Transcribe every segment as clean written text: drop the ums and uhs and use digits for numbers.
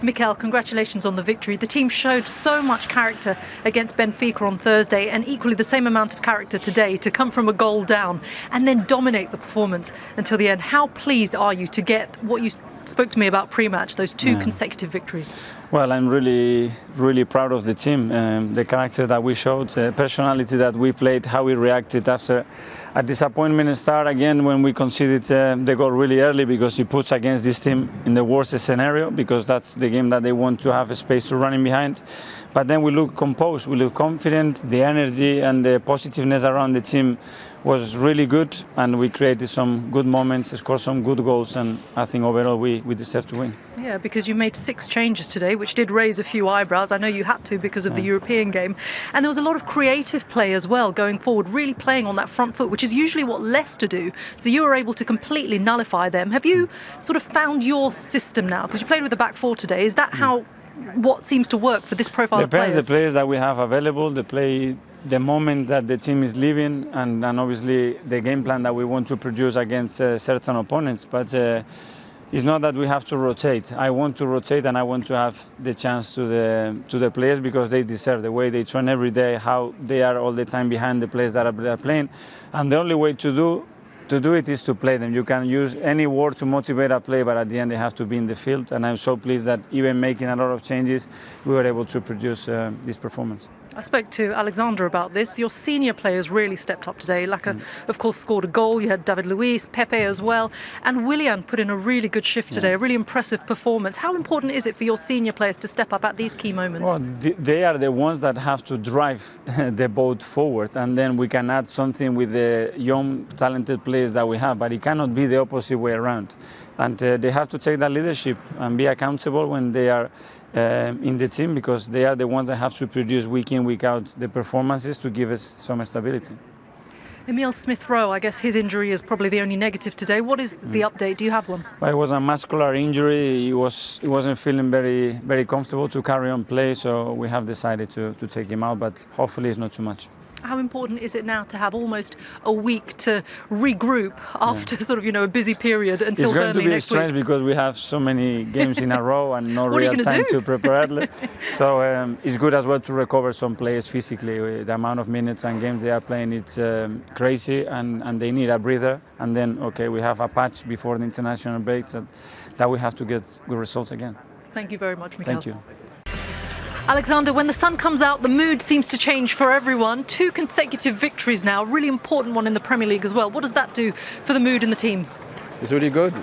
Mikel, congratulations on the victory. The team showed so much character against Benfica on Thursday, and equally the same amount of character today to come from a goal down and then dominate the performance until the end. How pleased are you to get what you spoke to me about pre-match, those two consecutive victories? Well, I'm really proud of the team, the character that we showed, the personality that we played, how we reacted after a disappointment start again when we conceded the goal really early, because it puts against this team in the worst scenario, because that's the game that they want to have a space to run in behind. But then we look composed, we look confident, the energy and the positiveness around the team was really good, and we created some good moments, scored some good goals, and I think overall we deserve to win. Yeah, because you made 6 changes today, which did raise a few eyebrows. I know you had to because of the European game. And there was a lot of creative play as well going forward, really playing on that front foot, which is usually what Leicester do. So you were able to completely nullify them. Have you sort of found your system now? Because you played with the back four today. Is that what seems to work for this profile of players? Depends the players that we have available, the moment that the team is living, and obviously the game plan that we want to produce against certain opponents. But it's not that we have to rotate. I want to rotate, and I want to have the chance to the players, because they deserve the way they train every day, how they are all the time behind the players that are playing. And the only way to do it is to play them. You can use any word to motivate a player, but at the end they have to be in the field. And I'm so pleased that even making a lot of changes, we were able to produce this performance. I spoke to Alexander about this. Your senior players really stepped up today. Lacazette, of course, scored a goal. You had David Luiz, Pepe as well. And Willian put in a really good shift today, a really impressive performance. How important is it for your senior players to step up at these key moments? Well, they are the ones that have to drive the boat forward. And then we can add something with the young, talented players that we have. But it cannot be the opposite way around. And they have to take that leadership and be accountable when they are in the team, because they are the ones that have to produce week in, week out the performances to give us some stability. Emile Smith-Rowe, I guess his injury is probably the only negative today. What is the update? Do you have one? Well, it was a muscular injury. He wasn't feeling very comfortable to carry on play, so we have decided to take him out, but hopefully it's not too much. How important is it now to have almost a week to regroup after sort of, a busy period until Burnley next week? It's going to be strange because we have so many games in a row and no real time to prepare. So it's good as well to recover some players physically. The amount of minutes and games they are playing, it's crazy, and they need a breather. And then, we have a patch before the international break that we have to get good results again. Thank you very much, Mikel. Thank you. Alexander, when the sun comes out, the mood seems to change for everyone. 2 consecutive victories now, a really important one in the Premier League as well. What does that do for the mood in the team? It's really good.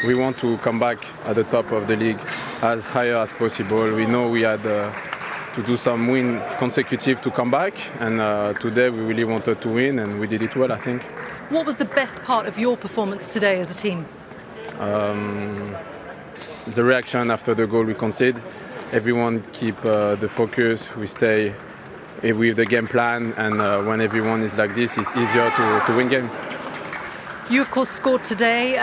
We want to come back at the top of the league as higher as possible. We know we had to do some win consecutive to come back, and today we really wanted to win, and we did it well, I think. What was the best part of your performance today as a team? The reaction after the goal we conceded. Everyone keep the focus, we stay with the game plan, and when everyone is like this, it's easier to win games. You, of course, scored today.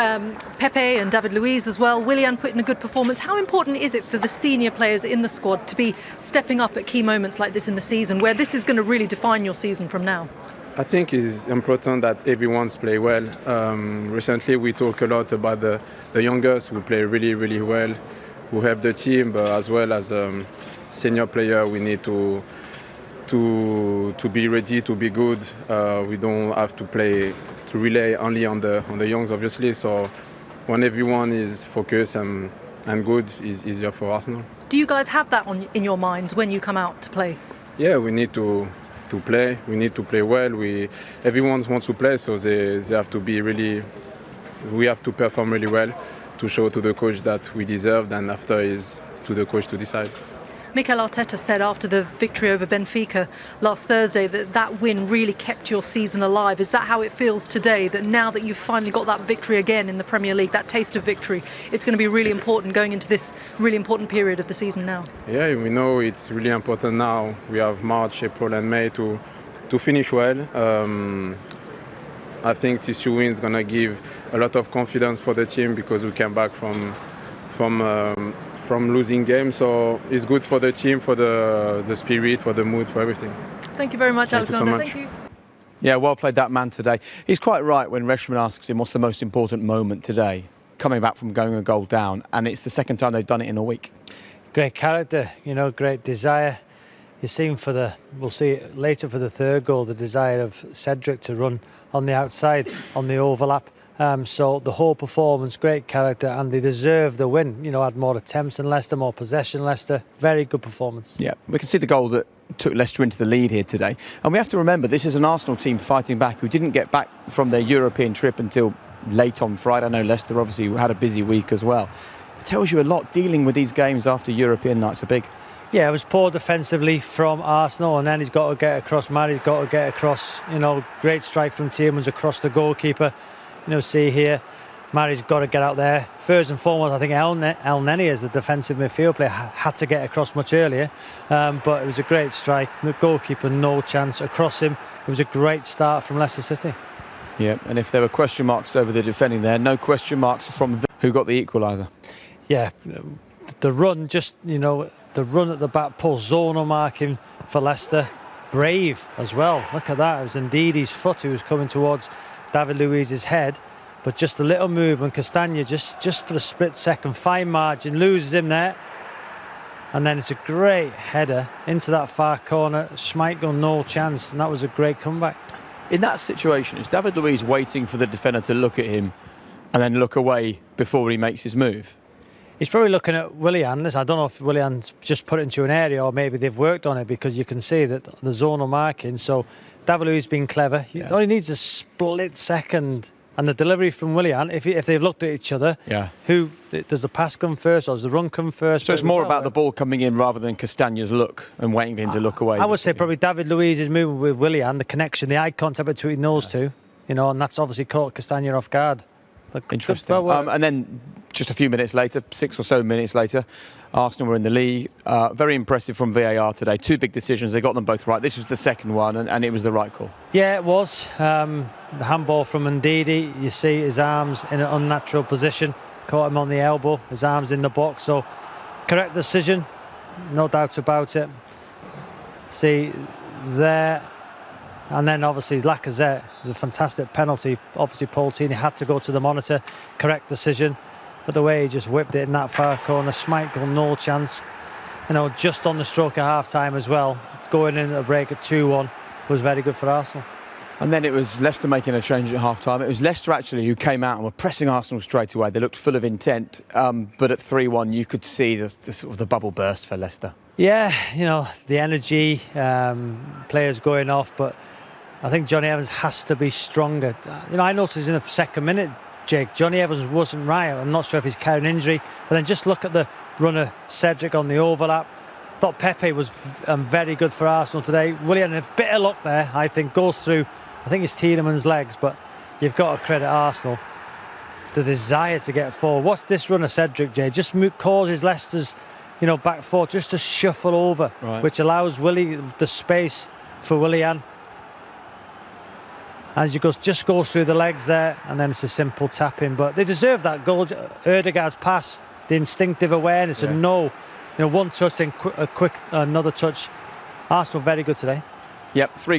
Pepe and David Luiz as well. Willian put in a good performance. How important is it for the senior players in the squad to be stepping up at key moments like this in the season, where this is going to really define your season from now? I think it's important that everyone's play well. Recently, we talk a lot about the youngers who play really well, who have the team, but as well as senior player, we need to be ready to be good. We don't have to rely only on the youngs, obviously. So when everyone is focused and good, it's easier for Arsenal. Do you guys have that in your minds when you come out to play? Yeah, we need to play. We need to play well. Everyone wants to play, so they have to be really. We have to perform really well to show to the coach that we deserved, and after is to the coach to decide. Mikel Arteta said after the victory over Benfica last Thursday that win really kept your season alive. Is that how it feels today, that now that you've finally got that victory again in the Premier League, that taste of victory, it's going to be really important going into this really important period of the season now? Yeah, we know it's really important now. We have March, April and May to finish well. I think this 2 wins is going to give a lot of confidence for the team, because we came back from losing games. So it's good for the team, for the spirit, for the mood, for everything. Thank you very much, Alexander. Thank you so much. Thank you. Yeah, well played that man today. He's quite right when Reshman asks him what's the most important moment today. coming back from going a goal down, and it's the second time they've done it in a week. Great character, great desire. You've seen we'll see it later for the third goal, the desire of Cedric to run on the outside, on the overlap. So the whole performance, great character, and they deserve the win. Had more attempts than Leicester, more possession Leicester. Very good performance. Yeah, we can see the goal that took Leicester into the lead here today. And we have to remember, this is an Arsenal team fighting back who didn't get back from their European trip until late on Friday. I know Leicester obviously had a busy week as well. It tells you a lot. Dealing with these games after European nights are big. Yeah, it was poor defensively from Arsenal, and then he's got to get across. Mary's got to get across. Great strike from Tielemans across the goalkeeper. See here, Mary's got to get out there. First and foremost, I think El Neni, as the defensive midfield player, had to get across much earlier. But it was a great strike. The goalkeeper, no chance across him. It was a great start from Leicester City. Yeah, and if there were question marks over the defending there, no question marks from who got the equaliser. Yeah, the run, the run at the back post, zonal marking for Leicester. Brave as well. Look at that. It was Ndidi's foot who was coming towards David Luiz's head, but just a little movement. Castagna just for a split second, fine margin, loses him there, and then it's a great header into that far corner. Schmeichel, no chance, and that was a great comeback. In that situation, is David Luiz waiting for the defender to look at him and then look away before he makes his move? He's probably looking at Willian. I don't know if Willian's just put it into an area or maybe they've worked on it, because you can see that the zonal marking. So David Luiz being clever. He only needs a split second. And the delivery from Willian, if they've looked at each other, who does the pass come first or does the run come first? So it's more about the ball coming in rather than Castagna's look and waiting for him to look away. I would say probably David Luiz is moving with Willian, the connection, the eye contact between those two, and that's obviously caught Castagna off guard. Interesting. And then just a few minutes later, 6 or so minutes later, Arsenal were in the league. Very impressive from VAR today. 2 big decisions. They got them both right. This was the second one, and it was the right call. Yeah, it was. The handball from Ndidi. You see his arms in an unnatural position. Caught him on the elbow. His arms in the box. So, correct decision. No doubt about it. See there. And then obviously Lacazette, was a fantastic penalty. Obviously Paul Tini had to go to the monitor. Correct decision. But the way he just whipped it in that far corner, Schmeichel, no chance. Just on the stroke of half-time as well. Going in at a break at 2-1 was very good for Arsenal. And then it was Leicester making a change at half-time. It was Leicester actually who came out and were pressing Arsenal straight away. They looked full of intent. But at 3-1, you could see the sort of the bubble burst for Leicester. Yeah, the energy, players going off, but I think Johnny Evans has to be stronger. I noticed in the second minute, Jake, Johnny Evans wasn't right. I'm not sure if he's carrying an injury, but then just look at the runner Cedric on the overlap. Thought Pepe was very good for Arsenal today. Willian, a bit of luck there, I think, goes through, I think it's Tielemans' legs, but you've got to credit Arsenal. The desire to get forward. What's this runner Cedric, Jay? Just causes Leicester's, back four just to shuffle over, right, which allows Willie the space for Willian. As you just goes through the legs there, and then it's a simple tap-in. But they deserve that goal. Ødegaard's pass, the instinctive awareness, and one touch, then another touch. Arsenal very good today. Yep, 3 goals.